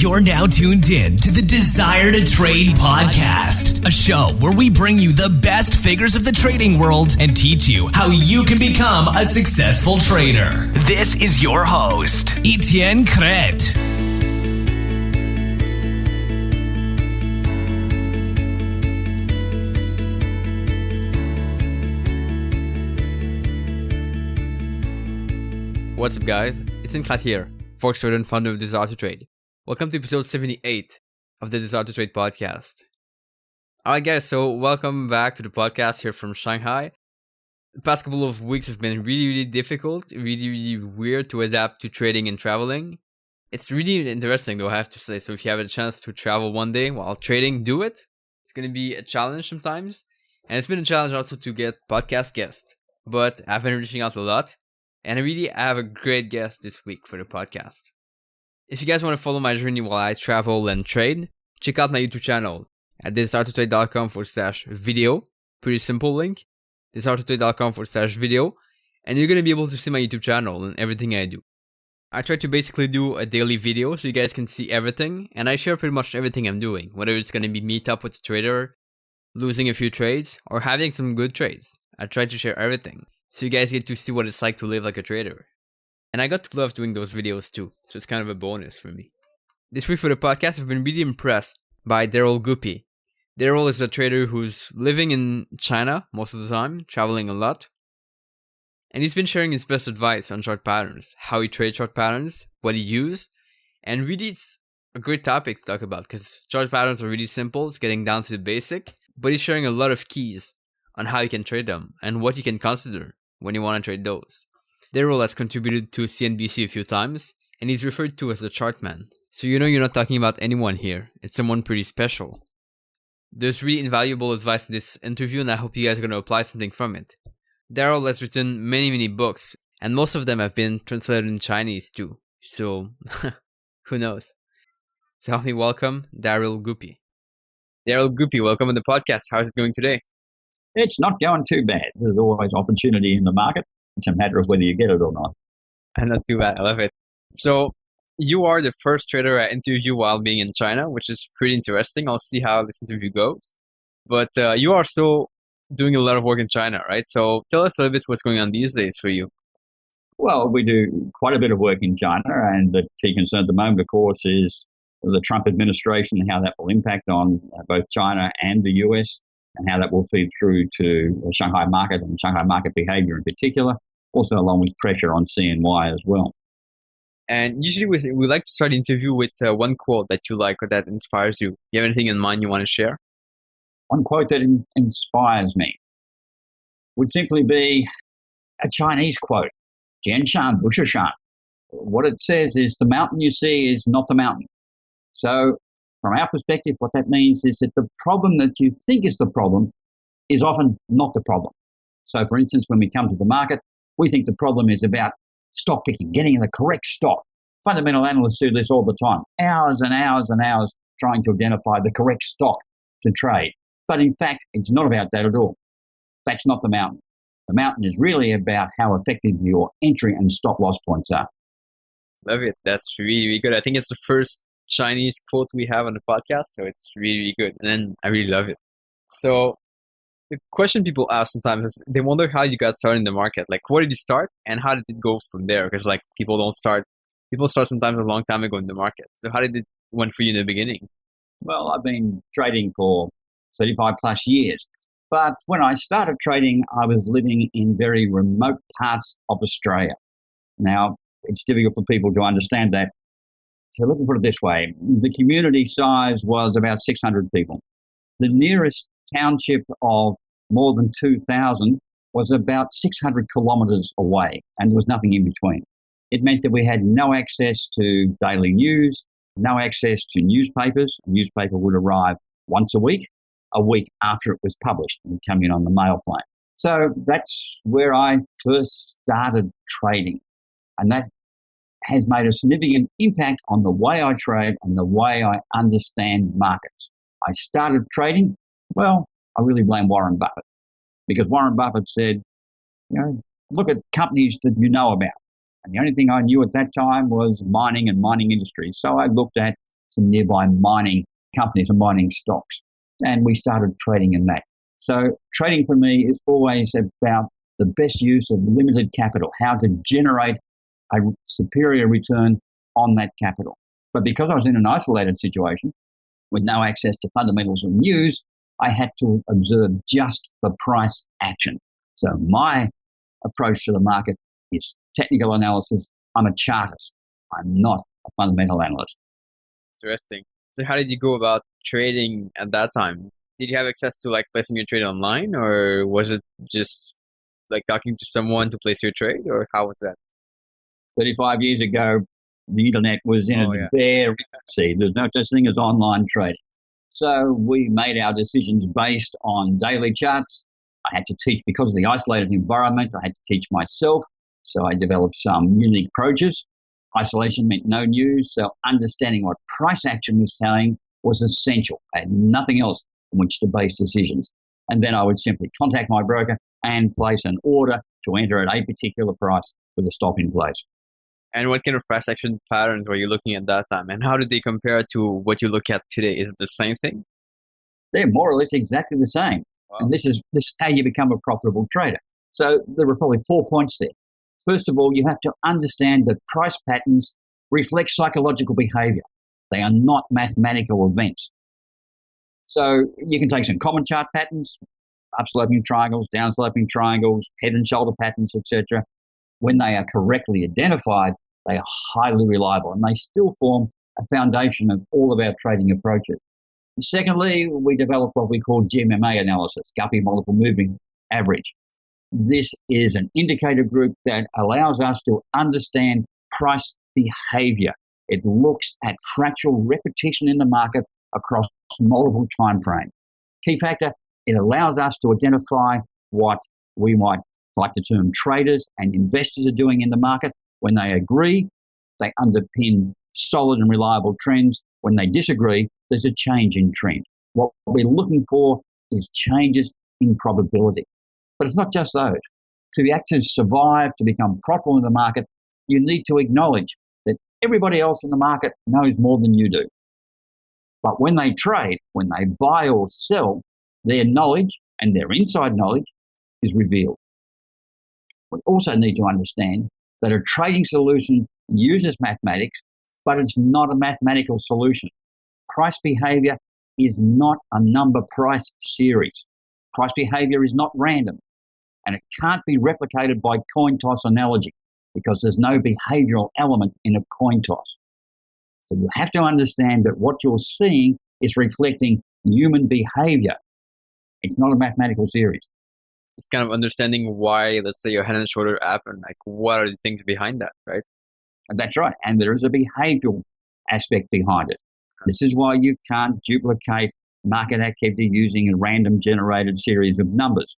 You're now tuned in to the Desire to Trade podcast, a show where we bring you the best figures of the trading world and teach you how you can become a successful trader. This is your host, Etienne Crete. What's up, guys? It's Crete here, Forex trader and founder of Desire to Trade. Welcome to episode 78 of the Desire to Trade podcast. Alright, guys, so welcome back to the podcast here from Shanghai. The past couple of weeks have been really difficult, really weird to adapt to trading and traveling. It's really interesting, though, I have to say. So if you have a chance to travel one day while trading, do it. It's going to be a challenge sometimes. And it's been a challenge also to get podcast guests. But I've been reaching out a lot. And I have a great guest this week for the podcast. If you guys want to follow my journey while I travel and trade, check out my YouTube channel at desiretotrade.com/video. Pretty simple link. desiretotrade.com/video. And you're going to be able to see my YouTube channel and everything I do. I try to basically do a daily video so you guys can see everything. And I share pretty much everything I'm doing. Whether it's going to be meet up with a trader, losing a few trades, or having some good trades. I try to share everything. So you guys get to see what it's like to live like a trader. And I got to love doing those videos too. So it's kind of a bonus for me. This week for the podcast, I've been really impressed by Daryl Guppy. Daryl is a trader who's living in China most of the time, traveling a lot. And he's been sharing his best advice on chart patterns, how he trades chart patterns, what he uses. And really it's a great topic to talk about because chart patterns are really simple. It's getting down to the basic. But he's sharing a lot of keys on how you can trade them and what you can consider when you want to trade those. Daryl has contributed to CNBC a few times, and he's referred to as the Chartman. So you know you're not talking about anyone here. It's someone pretty special. There's really invaluable advice in this interview, and I hope you guys are going to apply something from it. Daryl has written many books, and most of them have been translated in Chinese too. So, who knows? So help me welcome Daryl Guppy. Daryl Guppy, welcome on the podcast. How's it going today? It's not going too bad. There's always opportunity in the market. It's a matter of whether you get it or not. And not too bad. I love it. So you are the first trader I interview while being in China, which is pretty interesting. I'll see how this interview goes. But you are still doing a lot of work in China, right? So tell us a little bit what's going on these days for you. Well, we do quite a bit of work in China. And the key concern at the moment, of course, is the Trump administration and how that will impact on both China and the US. And how that will feed through to the Shanghai market and Shanghai market behavior in particular, also along with pressure on CNY as well. And usually we like to start the interview with one quote that you like or that inspires you. Do you have anything in mind you want to share? One quote that inspires me would simply be a Chinese quote, 坚山不是山. What it says is the mountain you see is not the mountain. So from our perspective, what that means is that the problem that you think is the problem is often not the problem. So, for instance, when we come to the market, we think the problem is about stock picking, getting the correct stock. Fundamental analysts do this all the time, hours and hours trying to identify the correct stock to trade. But in fact, it's not about that at all. That's not the mountain. The mountain is really about how effective your entry and stop loss points are. Love it. That's really good. I think it's the first Chinese quote we have on the podcast, so it's really good, and I really love it. So the question people ask sometimes is they wonder how you got started in the market. Like, where did you start and how did it go from there? Because like people start sometimes a long time ago in the market. So how did it went for you in the beginning? Well, I've been trading for 35 plus years, but when I started trading, I was living in very remote parts of Australia. Now, it's difficult for people to understand that. So let me put it this way. The community size was about 600 people. The nearest township of more than 2,000 was about 600 kilometres away, and there was nothing in between. It meant that we had no access to daily news, no access to newspapers. A newspaper would arrive once a week after it was published and come in on the mail plane. So that's where I first started trading, and that has made a significant impact on the way I trade and the way I understand markets. I started trading, well, I really blame Warren Buffett because Warren Buffett said, look at companies that you know about. And the only thing I knew at that time was mining and mining industry. So I looked at some nearby mining companies and mining stocks. And we started trading in that. So trading for me is always about the best use of limited capital, how to generate a superior return on that capital. But because I was in an isolated situation with no access to fundamentals and news, I had to observe just the price action. So my approach to the market is technical analysis. I'm a chartist. I'm not a fundamental analyst. Interesting. So how did you go about trading at that time? Did you have access to like placing your trade online, or was it just like talking to someone to place your trade, or how was that? 35 years ago, the internet was in its bare infancy. There's no such thing as online trading. So we made our decisions based on daily charts. I had to teach, because of the isolated environment, I had to teach myself. So I developed some unique approaches. Isolation meant no news, so understanding what price action was saying was essential. I had nothing else on which to base decisions. And then I would simply contact my broker and place an order to enter at a particular price with a stop in place. And what kind of price action patterns were you looking at that time? And how did they compare to what you look at today? Is it the same thing? They're more or less exactly the same. Wow. And this is how you become a profitable trader. So there are probably 4 points there. First of all, you have to understand that price patterns reflect psychological behavior. They are not mathematical events. So you can take some common chart patterns, upsloping triangles, downsloping triangles, head and shoulder patterns, etc. When they are correctly identified, they are highly reliable, and they still form a foundation of all of our trading approaches. Secondly, we developed what we call GMMA analysis, Guppy Multiple Moving Average. This is an indicator group that allows us to understand price behavior. It looks at fractional repetition in the market across multiple time frames. Key factor, it allows us to identify what we might like to term traders and investors are doing in the market. When they agree, they underpin solid and reliable trends. When they disagree, there's a change in trend. What we're looking for is changes in probability. But it's not just those. To actually survive, to become profitable in the market, you need to acknowledge that everybody else in the market knows more than you do. But when they trade, when they buy or sell, their knowledge and their inside knowledge is revealed. We also need to understand that a trading solution uses mathematics, but it's not a mathematical solution. Price behavior is not a number price series. Price behavior is not random, and it can't be replicated by coin toss analogy because there's no behavioral element in a coin toss. So you have to understand that what you're seeing is reflecting human behavior. It's not a mathematical series. It's kind of understanding why, let's say, your head and shoulder app, and like what are the things behind that, right? And that's right. And there is a behavioral aspect behind it. This is why you can't duplicate market activity using a random generated series of numbers.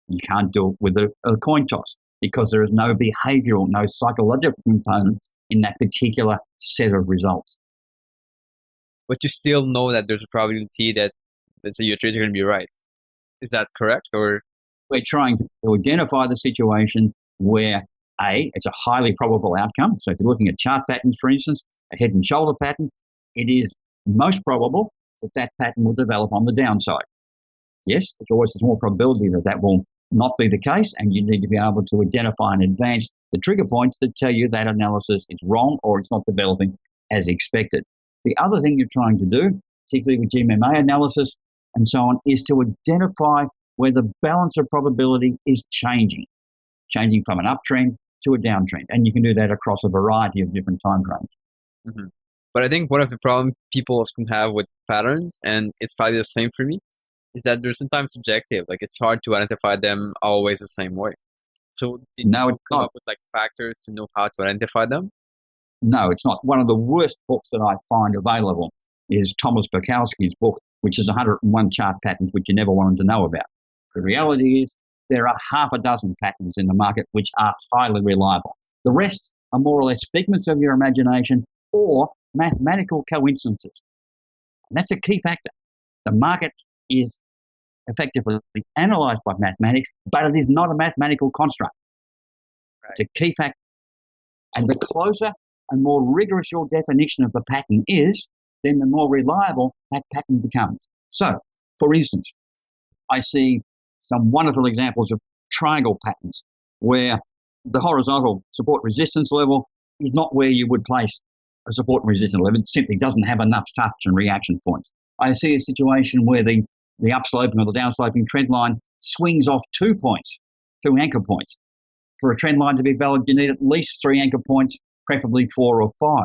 You can't do it with a coin toss because there is no behavioral, no psychological component in that particular set of results. But you still know that there's a probability that, let's say, your trades are going to be right. Is that correct? Or we're trying to identify the situation where it's a highly probable outcome. So if you're looking at chart patterns, for instance, a head and shoulder pattern, it is most probable that that pattern will develop on the downside. Yes, there's always a small probability that that will not be the case, and you need to be able to identify in advance the trigger points that tell you that analysis is wrong or it's not developing as expected. The other thing you're trying to do, particularly with GMMA analysis and so on, is to identify where the balance of probability is changing from an uptrend to a downtrend. And you can do that across a variety of different time frames. Mm-hmm. But I think one of the problems people often have with patterns, and it's probably the same for me, is that they're sometimes subjective. Like it's hard to identify them always the same way. So did you come up with like factors to know how to identify them? No, it's not. One of the worst books that I find available is Thomas Bukowski's book, which is 101 chart patterns which you never wanted to know about. The reality is there are half a dozen patterns in the market which are highly reliable. The rest are more or less figments of your imagination or mathematical coincidences. And that's a key factor. The market is effectively analysed by mathematics, but it is not a mathematical construct. Right. It's a key factor. And the closer and more rigorous your definition of the pattern is, then the more reliable that pattern becomes. So, for instance, I see some wonderful examples of triangle patterns where the horizontal support resistance level is not where you would place a support and resistance level. It simply doesn't have enough touch and reaction points. I see a situation where the upsloping or the downsloping trend line swings off 2 points, 2 anchor points. For a trend line to be valid, you need at least 3 anchor points, preferably 4 or 5.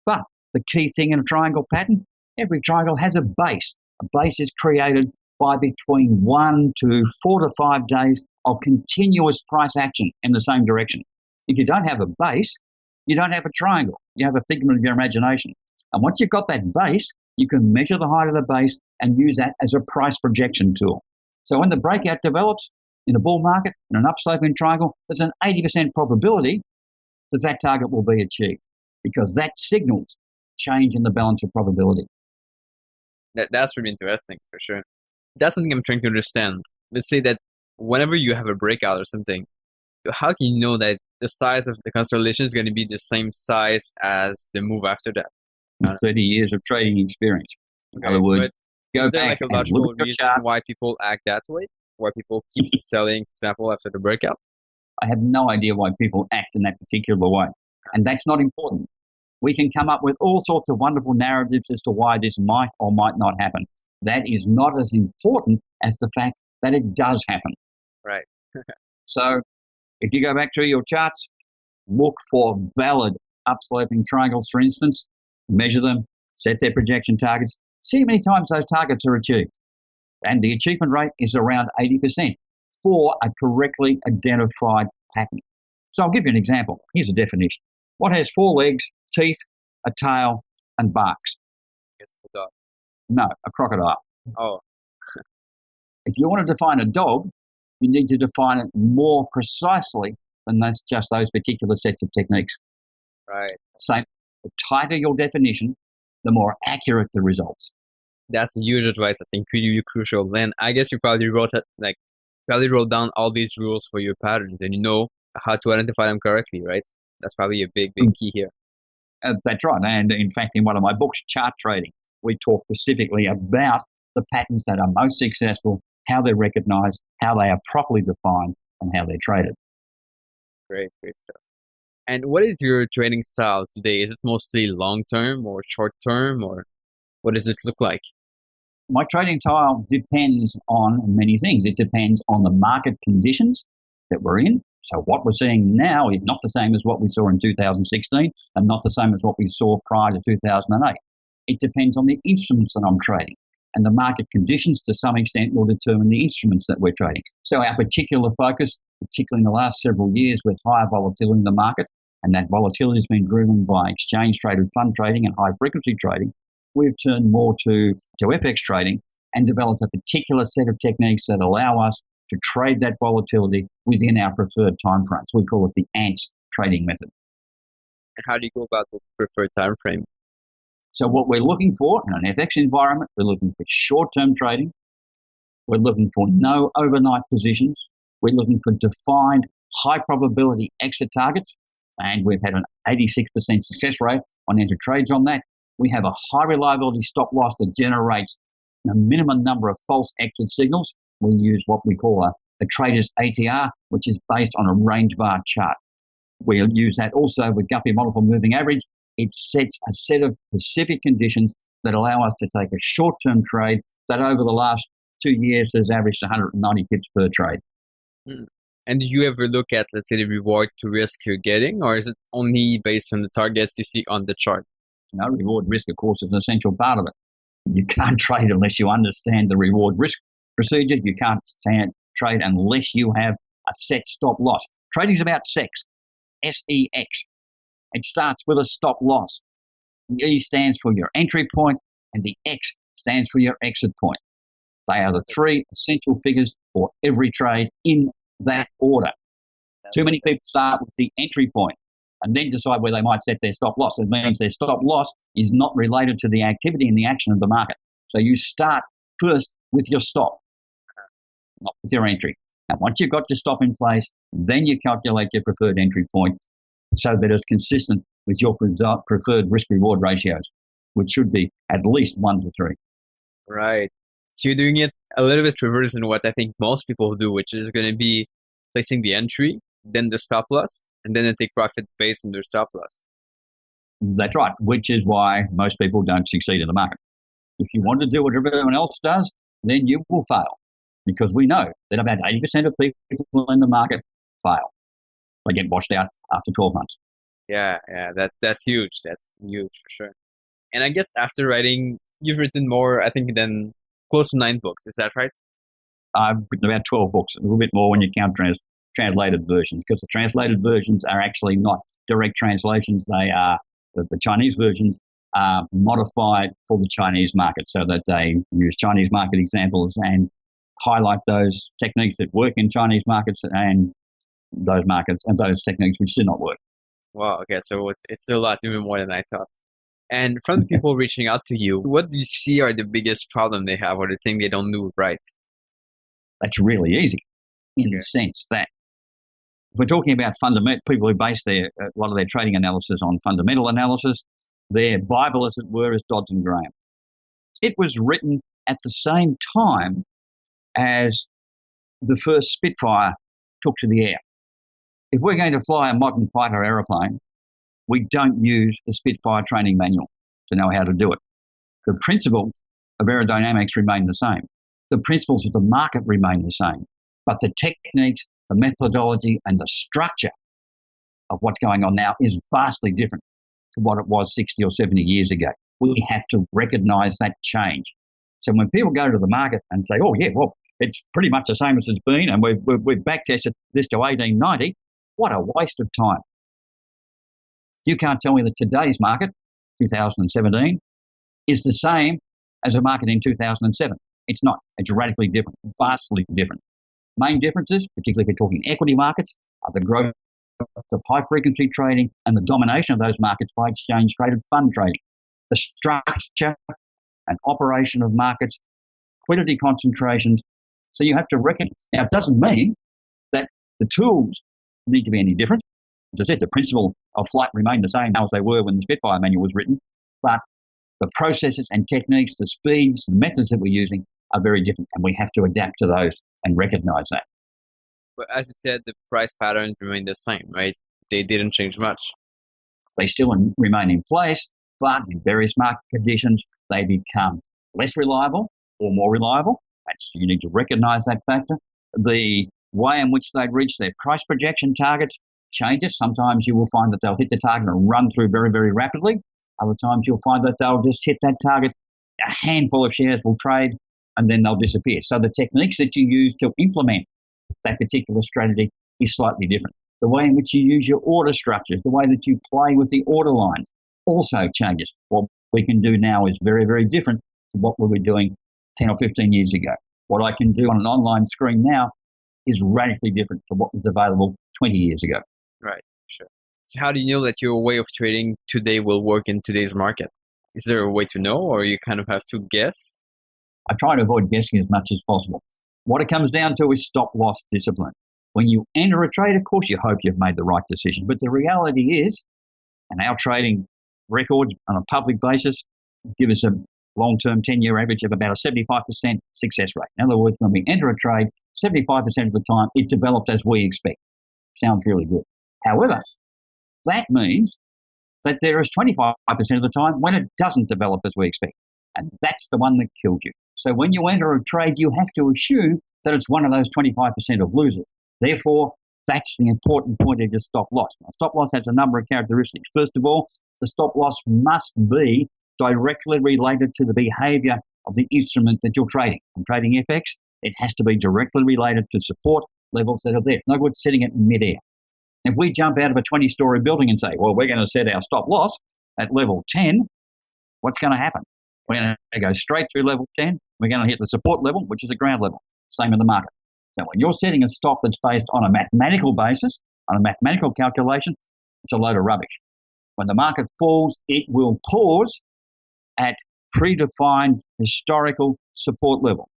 But the key thing in a triangle pattern, every triangle has a base. A base is created by between 1 to 4 to 5 days of continuous price action in the same direction. If you don't have a base, you don't have a triangle. You have a figment of your imagination. And once you've got that base, you can measure the height of the base and use that as a price projection tool. So when the breakout develops in a bull market, in an upsloping triangle, there's an 80% probability that that target will be achieved because that signals change in the balance of probability. That's really interesting, for sure. That's something I'm trying to understand. Let's say that whenever you have a breakout or something, how can you know that the size of the constellation is going to be the same size as the move after that? 30 years of trading experience. In other words, go back like a and look logical at your reason charts. why people act that way? Why people keep selling, for example, after the breakout? I have no idea why people act in that particular way. And that's not important. We can come up with all sorts of wonderful narratives as to why this might or might not happen. That is not as important as the fact that it does happen. Right. So if you go back through your charts, look for valid upsloping triangles, for instance, measure them, set their projection targets, see how many times those targets are achieved. And the achievement rate is around 80% for a correctly identified pattern. So I'll give you an example. Here's a definition. What has 4 legs, teeth, a tail, and barks? It's the dog. No, a crocodile. Oh, If you want to define a dog, you need to define it more precisely than just those particular sets of techniques. right. So the tighter your definition, the more accurate the results. That's huge advice. I think really, really crucial. Then I guess you probably wrote down all these rules for your patterns, and you know how to identify them correctly, right? That's probably a big key here. That's right. And in fact, in one of my books, Chart Trading, we talk specifically about the patterns that are most successful, how they're recognized, how they are properly defined, and how they're traded. Great stuff. And what is your trading style today? Is it mostly long-term or short-term, or what does it look like? My trading style depends on many things. It depends on the market conditions that we're in. So what we're seeing now is not the same as what we saw in 2016 and not the same as what we saw prior to 2008. It depends on the instruments that I'm trading. And the market conditions, to some extent, will determine the instruments that we're trading. So our particular focus, particularly in the last several years with higher volatility in the market, and that volatility has been driven by exchange-traded fund trading and high-frequency trading, we've turned more to FX trading and developed a particular set of techniques that allow us to trade that volatility within our preferred time frames. We call it the ANTS trading method. And how do you go about the preferred time frame? So what we're looking for in an FX environment, we're looking for short-term trading. We're looking for no overnight positions. We're looking for defined high-probability exit targets, and we've had an 86% success rate on enter trades on that. We have a high reliability stop loss that generates a minimum number of false exit signals. We use what we call a trader's ATR, which is based on a range bar chart. We'll use that also with Guppy multiple moving average. It sets a set of specific conditions that allow us to take a short-term trade that over the last 2 years has averaged 190 pips per trade. And do you ever look at, let's say, the reward to risk you're getting, or is it only based on the targets you see on the chart? No, reward risk, of course, is an essential part of it. You can't trade unless you understand the reward risk procedure. You can't trade unless you have a set stop loss. Trading is about sex, S-E-X. It starts with a stop loss. The E stands for your entry point, and the X stands for your exit point. They are the 3 essential figures for every trade in that order. Too many people start with the entry point and then decide where they might set their stop loss. It means their stop loss is not related to the activity and the action of the market. So you start first with your stop, not with your entry. And once you've got your stop in place, then you calculate your preferred entry point so that it's consistent with your preferred risk-reward ratios. which should be at least 1 to 3. Right. So you're doing it a little bit reverse than what I think most people do, which is going to be placing the entry, then the stop loss, and then they take profit based on their stop loss. That's right, which is why most people don't succeed in the market. If you want to do what everyone else does, then you will fail, because we know that about 80% of people in the market fail. They get washed out after 12 months. Yeah, that's huge. That's huge for sure. And I guess after writing, you've written more, I think, than close to 9 books. Is that right? I've written about 12 books, a little bit more when you count translated versions, because the translated versions are actually not direct translations. They are, the Chinese versions are modified for the Chinese market, so that they use Chinese market examples and highlight those techniques that work in Chinese markets and those markets and those techniques which do not work. Wow, okay, so it's a lot, even more than I thought. And from the people reaching out to you, what do you see are the biggest problem they have or the thing they don't do right? That's really easy in the sense that if we're talking about people who base a lot of their trading analysis on fundamental analysis, their Bible, as it were, is Dodds and Graham. It was written at the same time as the first Spitfire took to the air. If we're going to fly a modern fighter aeroplane, we don't use the Spitfire training manual to know how to do it. The principles of aerodynamics remain the same. The principles of the market remain the same. But the techniques, the methodology, and the structure of what's going on now is vastly different to what it was 60 or 70 years ago. We have to recognize that change. So when people go to the market and say, oh, yeah, well, it's pretty much the same as it's been, and we've back-tested this to 1890, what a waste of time. You can't tell me that today's market, 2017, is the same as the market in 2007. It's not. It's radically different, vastly different. Main differences, particularly if you're talking equity markets, are the growth of high-frequency trading and the domination of those markets by exchange-traded fund trading. The structure and operation of markets, liquidity concentrations. So you have to reckon. Now, it doesn't mean that the tools need to be any different. As I said, the principle of flight remained the same as they were when the Spitfire manual was written, but the processes and techniques, the speeds, the methods that we're using are very different, and we have to adapt to those and recognize that. But as you said, the price patterns remain the same, right? They didn't change much. They still remain in place, but in various market conditions, they become less reliable or more reliable. You need to recognize that factor. The way in which they reach their price projection targets changes. Sometimes you will find that they'll hit the target and run through very, very rapidly. Other times you'll find that they'll just hit that target. A handful of shares will trade and then they'll disappear. So the techniques that you use to implement that particular strategy is slightly different. The way in which you use your order structures, the way that you play with the order lines also changes. What we can do now is very, very different to what we were doing 10 or 15 years ago. What I can do on an online screen now is radically different to what was available 20 years ago. Right, sure. So how do you know that your way of trading today will work in today's market? Is there a way to know, or you kind of have to guess? I try to avoid guessing as much as possible. What it comes down to is stop-loss discipline. When you enter a trade, of course, you hope you've made the right decision. But the reality is, and our trading records on a public basis give us a long-term 10-year average of about a 75% success rate. In other words, when we enter a trade, 75% of the time it develops as we expect. Sounds really good. However, that means that there is 25% of the time when it doesn't develop as we expect. And that's the one that killed you. So when you enter a trade, you have to assume that it's one of those 25% of losers. Therefore, that's the important point of your stop loss. Now, stop loss has a number of characteristics. First of all, the stop loss must be directly related to the behavior of the instrument that you're trading. I'm trading FX, it has to be directly related to support levels that are there. No good setting it midair. If we jump out of a 20-story building and say, well, we're going to set our stop loss at level 10, what's going to happen? We're going to go straight through level 10. We're going to hit the support level, which is the ground level. Same in the market. So when you're setting a stop that's based on a mathematical basis, on a mathematical calculation, it's a load of rubbish. When the market falls, it will pause at predefined historical support level.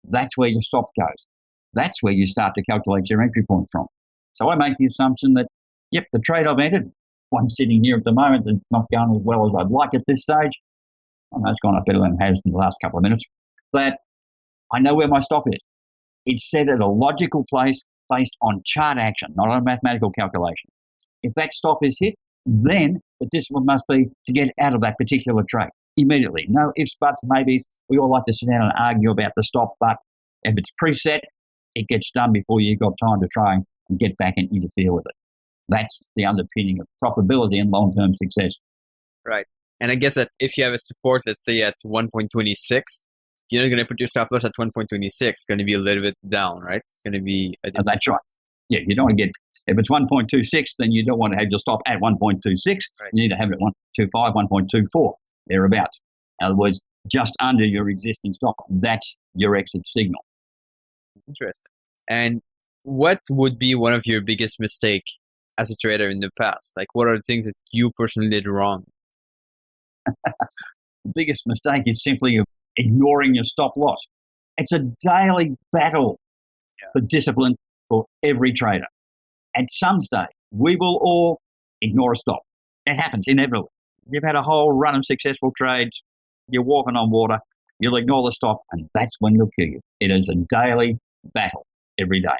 That's where your stop goes. That's where you start to calculate your entry point from. So I make the assumption that, yep, the trade I've entered, one sitting here at the moment, it's not going as well as I'd like at this stage. I know it's gone up better than it has in the last couple of minutes, that I know where my stop is. It's set at a logical place based on chart action, not on a mathematical calculation. If that stop is hit, then the discipline must be to get out of that particular trade immediately. No ifs, buts, maybes. We all like to sit down and argue about the stop, but if it's preset, it gets done before you've got time to try and get back and interfere with it. That's the underpinning of profitability and long-term success. Right. And I guess that if you have a support, let's say at 1.26, you're not going to put your stop loss at 1.26. It's going to be a little bit down, right? It's going to be... That's right. Yeah, you don't want to get... If it's 1.26, then you don't want to have your stop at 1.26. Right. You need to have it at 1.25, 1.24, thereabouts. In other words, just under your existing stop. That's your exit signal. Interesting. And what would be one of your biggest mistakes as a trader in the past? Like, what are the things that you personally did wrong? The biggest mistake is simply ignoring your stop loss. It's a daily battle for discipline for every trader. At some stage, we will all ignore a stop. It happens inevitably. You've had a whole run of successful trades. You're walking on water. You'll ignore the stop, and that's when it'll kill you. It is a daily battle every day.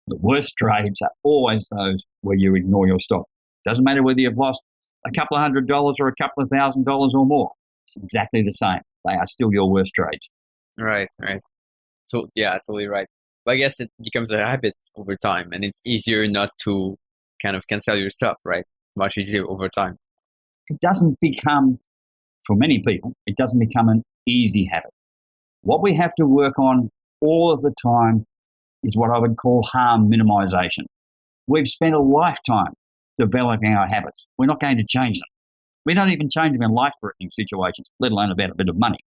The worst trades are always those where you ignore your stop. Doesn't matter whether you've lost a couple of $100 or a couple of $1,000 or more. It's exactly the same. They are still your worst trades. Right. So yeah, totally right. But I guess it becomes a habit over time, and it's easier not to kind of cancel your stop, right? Much easier over time. It doesn't become, for many people, it doesn't become an easy habit. What we have to work on all of the time is what I would call harm minimization. We've spent a lifetime developing our habits. We're not going to change them. We don't even change them in life-threatening situations, let alone about a bit of money.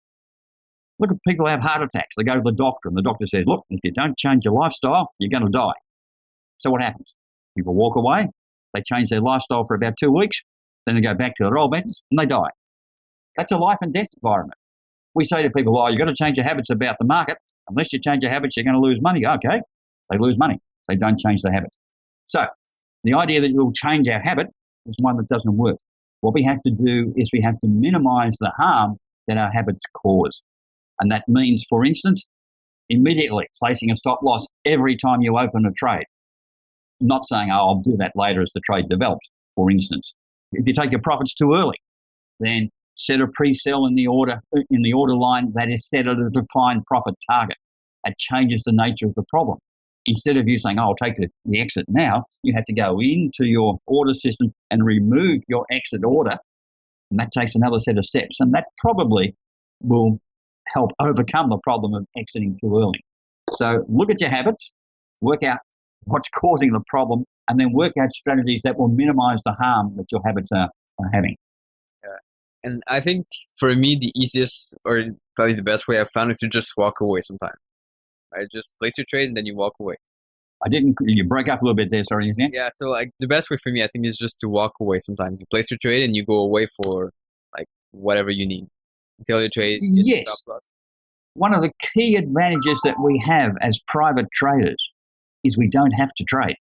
Look at people who have heart attacks. They go to the doctor, and the doctor says, look, if you don't change your lifestyle, you're going to die. So what happens? People walk away. They change their lifestyle for about 2 weeks. Then they go back to their old methods, and they die. That's a life and death environment. We say to people, oh, you've got to change your habits about the market. Unless you change your habits, you're going to lose money. Okay, they lose money. They don't change their habits. So the idea that we'll change our habit is one that doesn't work. What we have to do is we have to minimize the harm that our habits cause. And that means, for instance, immediately placing a stop loss every time you open a trade. Not saying, oh, I'll do that later as the trade develops, for instance. If you take your profits too early, then set a pre-sell in the order line that is set at a defined profit target. That changes the nature of the problem. Instead of you saying, oh, I'll take the exit now, you have to go into your order system and remove your exit order. And that takes another set of steps. And that probably will help overcome the problem of exiting too early. So look at your habits, work out what's causing the problem, and then work out strategies that will minimize the harm that your habits are having. And I think for me, the easiest or probably the best way I've found is to just walk away sometimes. Right? Just place your trade and then you walk away. You break up a little bit there, sorry. Yeah, so like the best way for me, I think, is just to walk away sometimes. You place your trade and you go away for like whatever you need. Until your trade gets yes. stop loss. One of the key advantages that we have as private traders is we don't have to trade.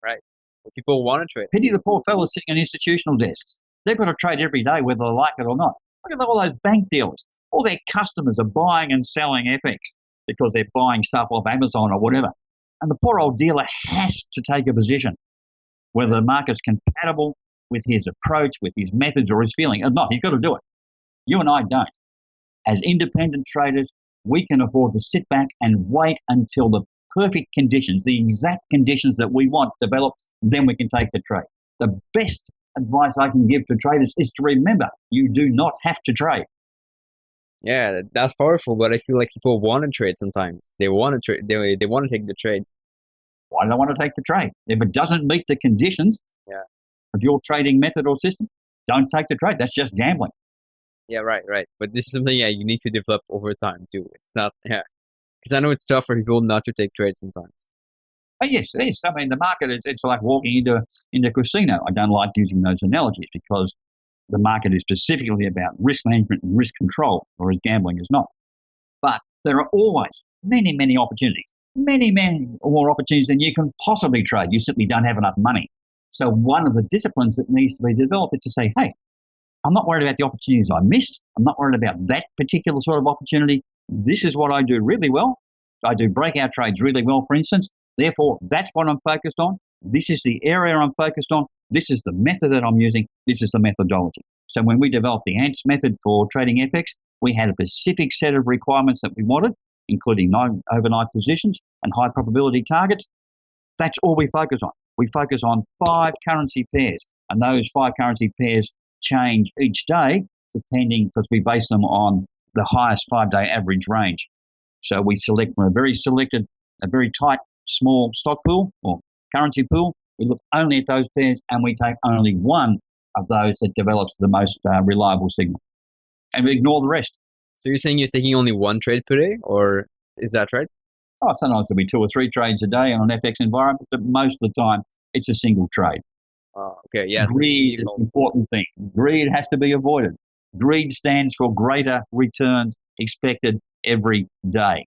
Right. Well, people want to trade. Pity the poor fellas sitting on institutional desks. They've got to trade every day whether they like it or not. Look at all those bank dealers. All their customers are buying and selling FX because they're buying stuff off Amazon or whatever. And the poor old dealer has to take a position, whether the market's compatible with his approach, with his methods or his feeling or not. He's got to do it. You and I don't. As independent traders, we can afford to sit back and wait until the perfect conditions, the exact conditions that we want develop, then we can take the trade. The best advice I can give to traders is to remember, you do not have to trade. Yeah, that's powerful, but I feel like people want to trade sometimes. They want to trade. They want to take the trade. Why do they want to take the trade? If it doesn't meet the conditions of your trading method or system, don't take the trade. That's just gambling. Yeah, right. But this is something you need to develop over time too. It's not, because I know it's tough for people not to take trades sometimes. Oh, yes, it is. I mean, the market, it's like walking into a casino. I don't like using those analogies because the market is specifically about risk management and risk control, whereas gambling is not. But there are always many, many opportunities, many more opportunities than you can possibly trade. You simply don't have enough money. So one of the disciplines that needs to be developed is to say, hey, I'm not worried about the opportunities I missed. I'm not worried about that particular sort of opportunity. This is what I do really well. I do breakout trades really well, for instance. Therefore, that's what I'm focused on. This is the area I'm focused on. This is the method that I'm using. This is the methodology. So when we developed the ANTS method for trading FX, we had a specific set of requirements that we wanted, including 9 overnight positions and high probability targets. That's all we focus on. We focus on 5 currency pairs, and those 5 currency pairs change each day depending, because we base them on the highest 5-day average range. So we select from a very tight, small stock pool or currency pool. We look only at those pairs, and we take only one of those that develops the most reliable signal, and we ignore the rest. So you're saying you're taking only one trade per day, or is that right? Oh, sometimes there'll be 2 or 3 trades a day on an FX environment, but most of the time it's a single trade. Okay, yes. Greed is an important thing. Greed has to be avoided. Greed stands for greater returns expected every day.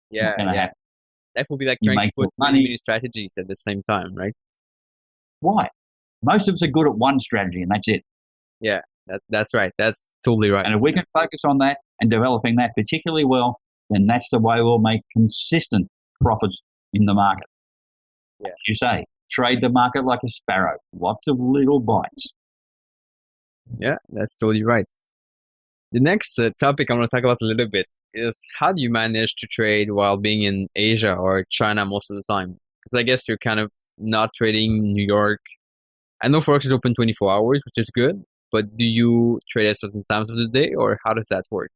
Yeah. Happen. That would be like trying to put many strategies at the same time, right? Why? Most of us are good at one strategy, and that's it. Yeah, that's right. That's totally right. And if we can focus on that and developing that particularly well, then that's the way we'll make consistent profits in the market. Yeah. As you say, trade the market like a sparrow. Lots of little bites. Yeah, that's totally right. The next topic I want to talk about a little bit is, how do you manage to trade while being in Asia or China most of the time? Because I guess you're kind of not trading in New York. I know Forex is open 24 hours, which is good, but do you trade at certain times of the day, or how does that work?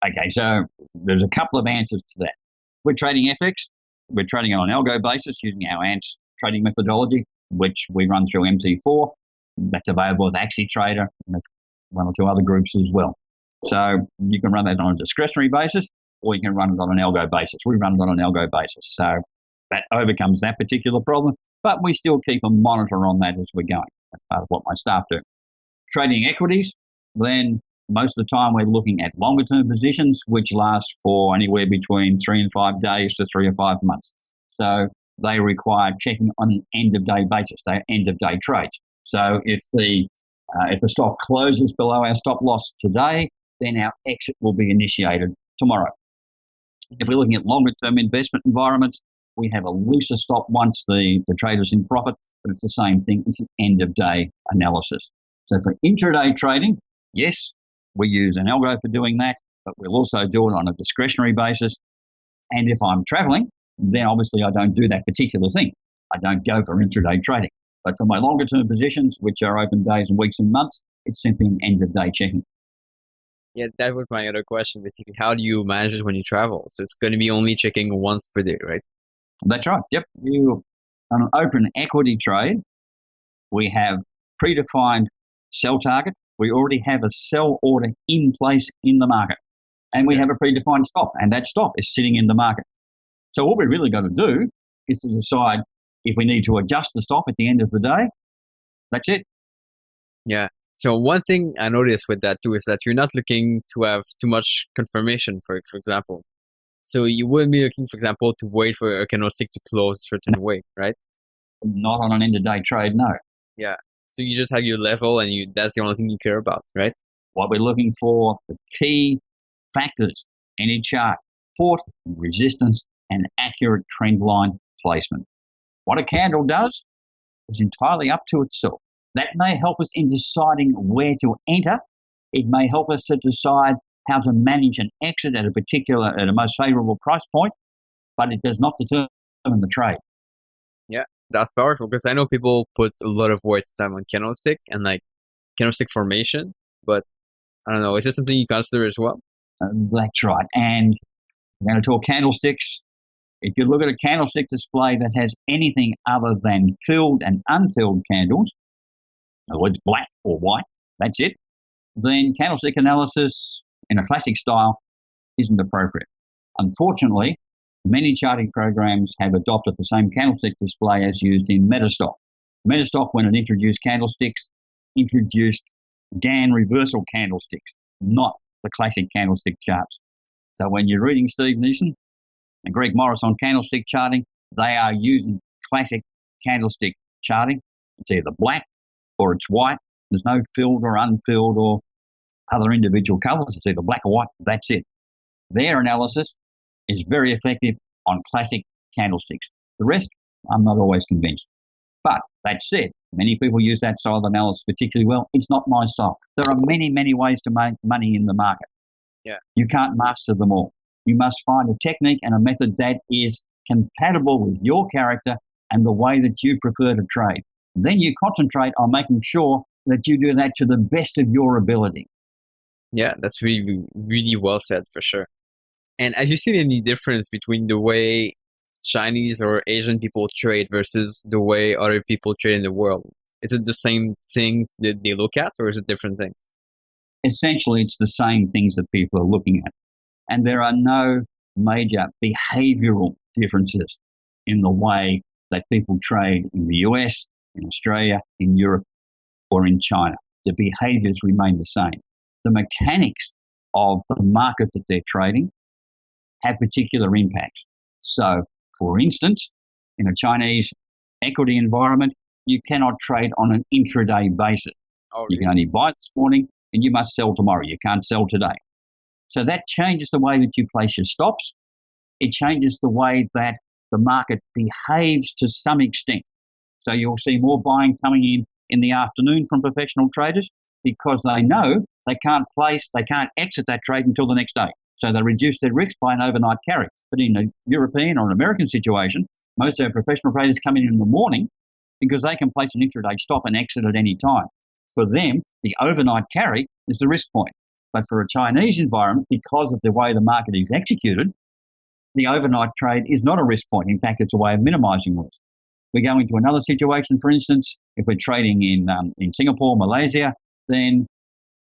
Okay, so there's a couple of answers to that. We're trading FX. We're trading on an algo basis using our ANTS trading methodology, which we run through MT4. That's available as AxiTrader and 1 or 2 other groups as well. So you can run that on a discretionary basis, or you can run it on an algo basis. We run it on an algo basis. So that overcomes that particular problem, but we still keep a monitor on that as we're going. That's part of what my staff do. Trading equities, then most of the time we're looking at longer term positions, which last for anywhere between 3 and 5 days to 3 or 5 months. So they require checking on an end of day basis. They're end of day trades. So if the stock closes below our stop loss today, then our exit will be initiated tomorrow. If we're looking at longer term investment environments, we have a looser stop once the trader's in profit, but it's the same thing. It's an end of day analysis. So for intraday trading, yes, we use an algo for doing that, but we'll also do it on a discretionary basis. And if I'm traveling, then obviously I don't do that particular thing. I don't go for intraday trading. But for my longer term positions, which are open days and weeks and months, it's simply an end of day checking. Yeah, that was my other question, basically. How do you manage it when you travel? So it's going to be only checking once per day, right? That's right. Yep. On an open equity trade, we have predefined sell target. We already have a sell order in place in the market, and we have a predefined stop, and that stop is sitting in the market. So what we've really got to do is to decide if we need to adjust the stop at the end of the day. That's it. Yeah. So one thing I noticed with that too is that you're not looking to have too much confirmation, for example. So you wouldn't be looking, for example, to wait for a candlestick to close a certain way, right? Not on an end of day trade, no. Yeah. So you just have your level, and that's the only thing you care about, right? What we're looking for, the key factors in a chart: support, resistance, and accurate trend line placement. What a candle does is entirely up to itself. That may help us in deciding where to enter. It may help us to decide how to manage an exit at a most favorable price point, but it does not determine the trade. Yeah, that's powerful, because I know people put a lot of weight time on candlestick and like candlestick formation, but I don't know, is this something you consider as well? That's right. And we're going to talk candlesticks. If you look at a candlestick display that has anything other than filled and unfilled candles, in other words, black or white, that's it, then candlestick analysis in a classic style isn't appropriate. Unfortunately, many charting programs have adopted the same candlestick display as used in Metastock. Metastock, when it introduced candlesticks, introduced Gann reversal candlesticks, not the classic candlestick charts. So when you're reading Steve Neeson and Greg Morris on candlestick charting, they are using classic candlestick charting. It's either black or it's white, There's no filled or unfilled or other individual colours. It's either black or white. That's it. Their analysis is very effective on classic candlesticks. The rest, I'm not always convinced. But that said, many people use that style of analysis particularly well. It's not my style. There are many, many ways to make money in the market. Yeah. You can't master them all. You must find a technique and a method that is compatible with your character and the way that you prefer to trade. Then you concentrate on making sure that you do that to the best of your ability. Yeah, that's really, really well said for sure. And have you seen any difference between the way Chinese or Asian people trade versus the way other people trade in the world? Is it the same things that they look at, or is it different things? Essentially, it's the same things that people are looking at. And there are no major behavioral differences in the way that people trade in the US, in Australia, in Europe, or in China. The behaviors remain the same. The mechanics of the market that they're trading have particular impacts. So, for instance, in a Chinese equity environment, you cannot trade on an intraday basis. Oh, You can only buy this morning and you must sell tomorrow. You can't sell today. So that changes the way that you place your stops. It changes the way that the market behaves to some extent. So you'll see more buying coming in the afternoon from professional traders because they know they can't exit that trade until the next day. So they reduce their risk by an overnight carry. But in a European or an American situation, most of our professional traders come in the morning because they can place an intraday stop and exit at any time. For them, the overnight carry is the risk point. But for a Chinese environment, because of the way the market is executed, the overnight trade is not a risk point. In fact, it's a way of minimizing risk. We go into another situation, for instance, if we're trading in Singapore, Malaysia, then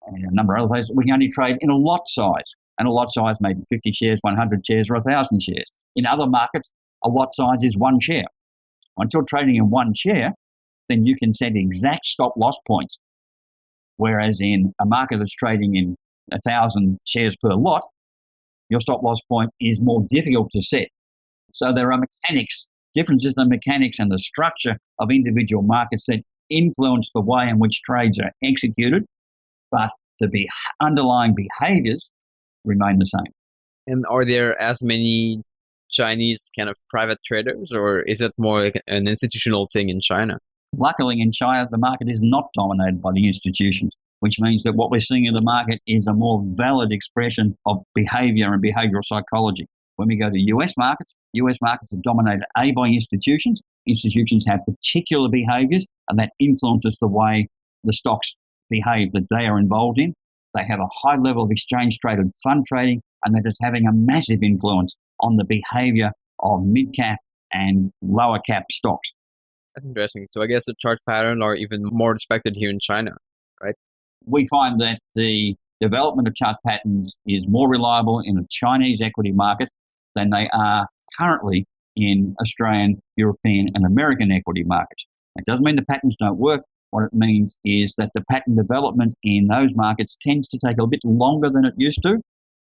and a number of other places, we can only trade in a lot size. And a lot size may be 50 shares, 100 shares, or 1,000 shares. In other markets, a lot size is one share. Once you're trading in one share, then you can set exact stop loss points. Whereas in a market that's trading in 1,000 shares per lot, your stop loss point is more difficult to set. So there are differences in mechanics and the structure of individual markets that influence the way in which trades are executed, but the underlying behaviors remain the same. And are there as many Chinese kind of private traders, or is it more like an institutional thing in China? Luckily, in China, the market is not dominated by the institutions, which means that what we're seeing in the market is a more valid expression of behavior and behavioral psychology. When we go to US markets are dominated A, by institutions. Institutions have particular behaviors, and that influences the way the stocks behave that they are involved in. They have a high level of exchange-traded fund trading, and that is having a massive influence on the behavior of mid-cap and lower-cap stocks. That's interesting. So I guess the chart patterns are even more respected here in China, right? We find that the development of chart patterns is more reliable in a Chinese equity market than they are currently in Australian, European, and American equity markets. It doesn't mean the patterns don't work. What it means is that the pattern development in those markets tends to take a bit longer than it used to,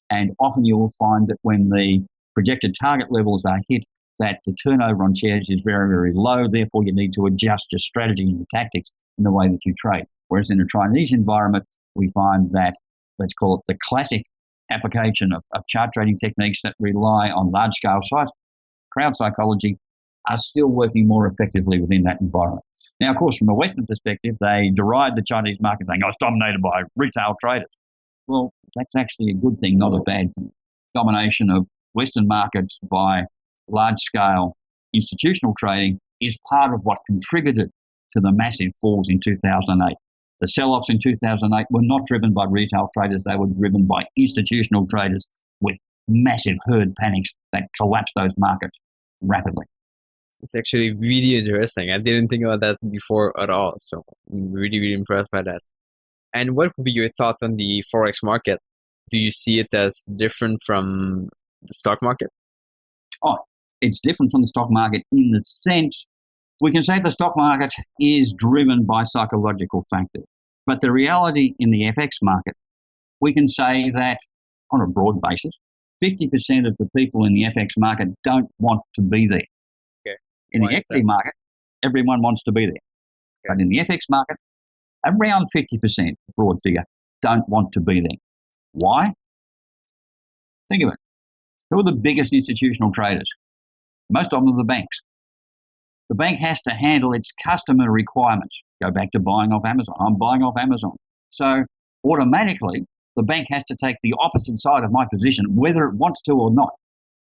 and often you will find that when the projected target levels are hit, that the turnover on shares is very, very low. Therefore, you need to adjust your strategy and your tactics in the way that you trade. Whereas in a Chinese environment, we find that, let's call it the classic application of chart trading techniques that rely on large-scale crowd psychology are still working more effectively within that environment. Now, of course, from a Western perspective, they deride the Chinese market saying, it's dominated by retail traders. Well, that's actually a good thing, not a bad thing. Domination of Western markets by large-scale institutional trading is part of what contributed to the massive falls in 2008. The sell-offs in 2008 were not driven by retail traders. They were driven by institutional traders with massive herd panics that collapsed those markets rapidly. It's actually really interesting. I didn't think about that before at all. So I'm really, really impressed by that. And what would be your thoughts on the Forex market? Do you see it as different from the stock market? Oh, it's different from the stock market in the sense we can say the stock market is driven by psychological factors. But the reality in the FX market, we can say that on a broad basis, 50% of the people in the FX market don't want to be there. Okay. In the equity market, everyone wants to be there. Okay. But in the FX market, around 50%, broad figure, don't want to be there. Why? Think of it. Who are the biggest institutional traders? Most of them are the banks. The bank has to handle its customer requirements. Go back to buying off Amazon. I'm buying off Amazon. So automatically, the bank has to take the opposite side of my position, whether it wants to or not.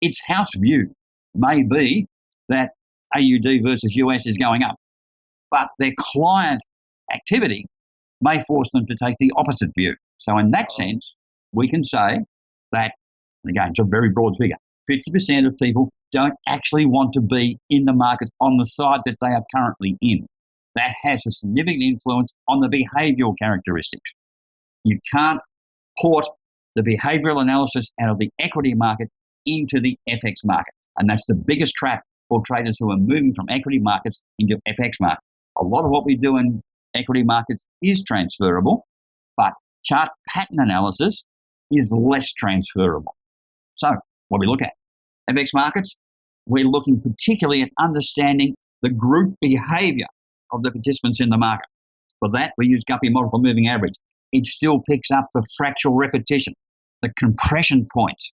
Its house view may be that AUD versus US is going up, but their client activity may force them to take the opposite view. So in that sense, we can say that, again, it's a very broad figure, 50% of people don't actually want to be in the market on the side that they are currently in. That has a significant influence on the behavioural characteristics. You can't port the behavioural analysis out of the equity market into the FX market. And that's the biggest trap for traders who are moving from equity markets into FX markets. A lot of what we do in equity markets is transferable, but chart pattern analysis is less transferable. So what we look at, FX markets, we're looking particularly at understanding the group behaviour of the participants in the market. For that, we use Guppy multiple moving average. It still picks up the fractional repetition, the compression points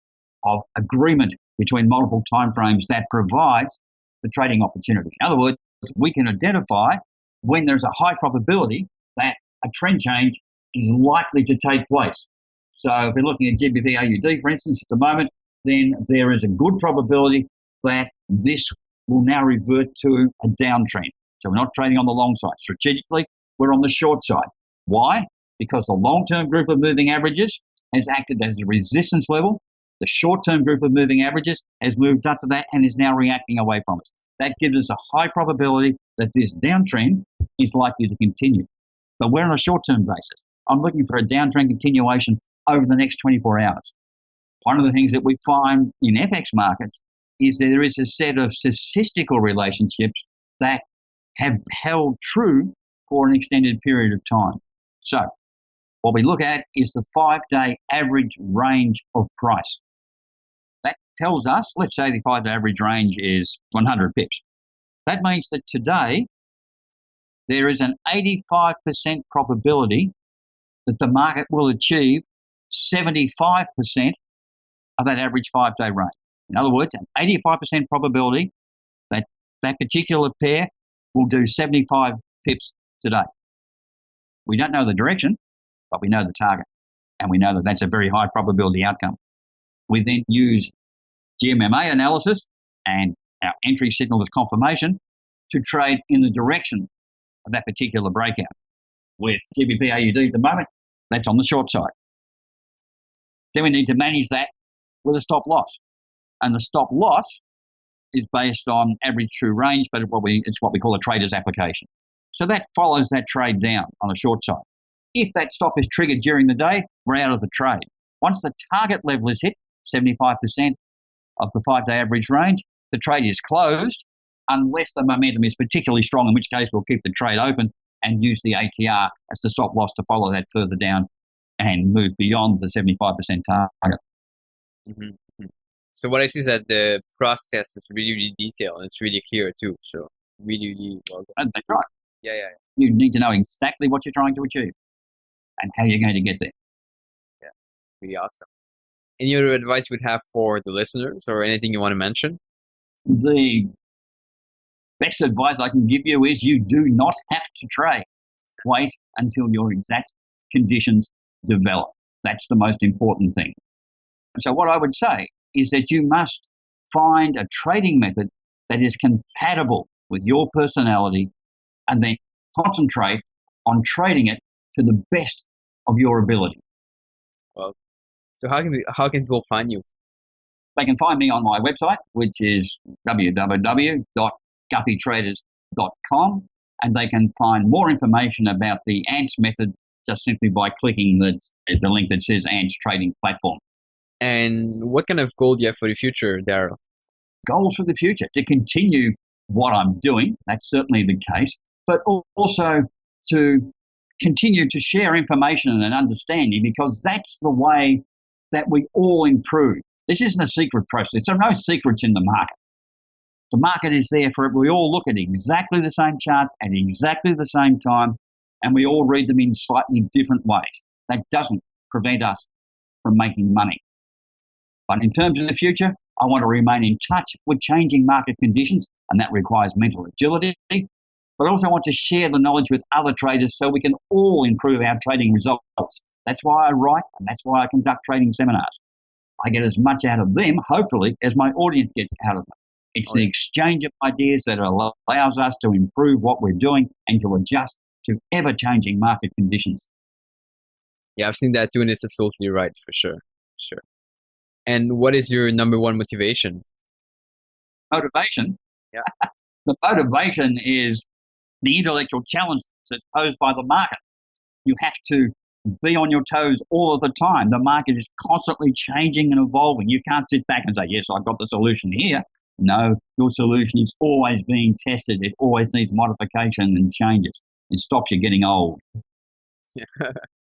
of agreement between multiple timeframes that provides the trading opportunity. In other words, we can identify when there's a high probability that a trend change is likely to take place. So if we're looking at GBP AUD, for instance, at the moment, then there is a good probability that this will now revert to a downtrend. So we're not trading on the long side. Strategically, we're on the short side. Why? Because the long-term group of moving averages has acted as a resistance level. The short-term group of moving averages has moved up to that and is now reacting away from us. That gives us a high probability that this downtrend is likely to continue. But we're on a short-term basis. I'm looking for a downtrend continuation over the next 24 hours. One of the things that we find in FX markets is that there is a set of statistical relationships that have held true for an extended period of time. So what we look at is the 5-day average range of price. That tells us, let's say the 5-day average range is 100 pips. That means that today there is an 85% probability that the market will achieve 75% of that average 5-day range. In other words, an 85% probability that that particular pair will do 75 pips today. We don't know the direction, but we know the target, and we know that that's a very high probability outcome. We then use GMMA analysis and our entry signal as confirmation to trade in the direction of that particular breakout. With GBP AUD at the moment, that's on the short side. Then we need to manage that with a stop loss. And the stop loss is based on average true range, but it's what we call a trader's application. So that follows that trade down on the short side. If that stop is triggered during the day, we're out of the trade. Once the target level is hit, 75% of the 5-day average range, the trade is closed unless the momentum is particularly strong, in which case we'll keep the trade open and use the ATR as the stop loss to follow that further down and move beyond the 75% target. Mm-hmm. So what I see is that the process is really, really detailed and it's really clear too. So really, really well done. That's right. Yeah. You need to know exactly what you're trying to achieve and how you're going to get there. Yeah, really awesome. Any other advice you would have for the listeners or anything you want to mention? The best advice I can give you is you do not have to trade. Wait until your exact conditions develop. That's the most important thing. So what I would say is that you must find a trading method that is compatible with your personality and then concentrate on trading it to the best of your ability. Well, so how can people find you? They can find me on my website, which is www.guppytraders.com, and they can find more information about the ANTS method just simply by clicking the link that says ANTS Trading Platform. And what kind of goal do you have for the future, Daryl? Goals for the future, to continue what I'm doing, that's certainly the case, but also to continue to share information and understanding, because that's the way that we all improve. This isn't a secret process. There are no secrets in the market. The market is there for it. We all look at exactly the same charts at exactly the same time, and we all read them in slightly different ways. That doesn't prevent us from making money. But in terms of the future, I want to remain in touch with changing market conditions, and that requires mental agility. But also want to share the knowledge with other traders so we can all improve our trading results. That's why I write, and that's why I conduct trading seminars. I get as much out of them, hopefully, as my audience gets out of them. It's the exchange of ideas that allows us to improve what we're doing and to adjust to ever-changing market conditions. Yeah, I've seen that too, and it's absolutely right, for sure. Sure. And what is your number one motivation? Motivation? Yeah. The motivation is the intellectual challenge that's posed by the market. You have to be on your toes all of the time. The market is constantly changing and evolving. You can't sit back and say, yes, I've got the solution here. No, your solution is always being tested. It always needs modification and changes. It stops you getting old.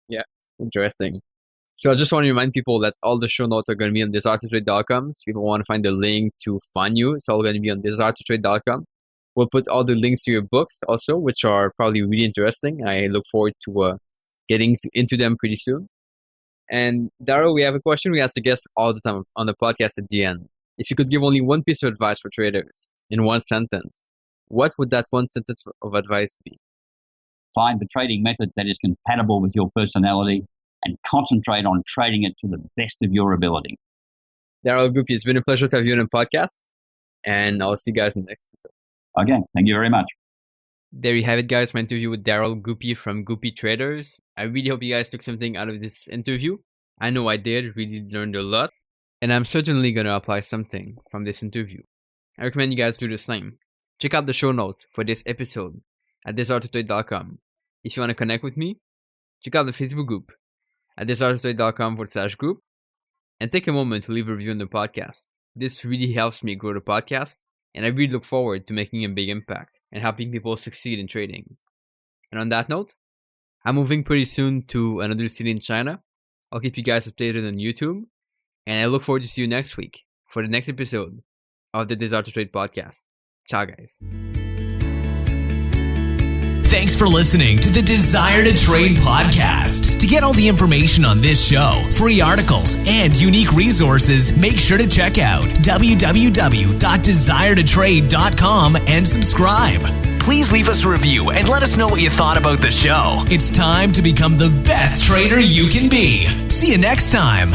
Yeah, interesting. So I just want to remind people that all the show notes are going to be on desiretotrade.com. So if people want to find the link to find you, it's all going to be on desiretotrade.com. We'll put all the links to your books also, which are probably really interesting. I look forward to getting into them pretty soon. And Daryl, we have a question we ask the guests all the time on the podcast at the end. If you could give only one piece of advice for traders in one sentence, what would that one sentence of advice be? Find the trading method that is compatible with your personality and concentrate on trading it to the best of your ability. Daryl Guppy, it's been a pleasure to have you on the podcast, and I'll see you guys in the next episode. Okay, thank you very much. There you have it, guys, my interview with Daryl Guppy from Guppy Traders. I really hope you guys took something out of this interview. I know I did, really learned a lot, and I'm certainly going to apply something from this interview. I recommend you guys do the same. Check out the show notes for this episode at desiretotrade.com. If you want to connect with me, check out the Facebook group at desiretotrade.com/group and take a moment to leave a review on the podcast. This really helps me grow the podcast, and I really look forward to making a big impact and helping people succeed in trading. And on that note, I'm moving pretty soon to another city in China. I'll keep you guys updated on YouTube, and I look forward to see you next week for the next episode of the Desire to Trade podcast. Ciao, guys. Thanks for listening to the Desire to Trade podcast. To get all the information on this show, free articles, and unique resources, make sure to check out www.desiretotrade.com and subscribe. Please leave us a review and let us know what you thought about the show. It's time to become the best trader you can be. See you next time.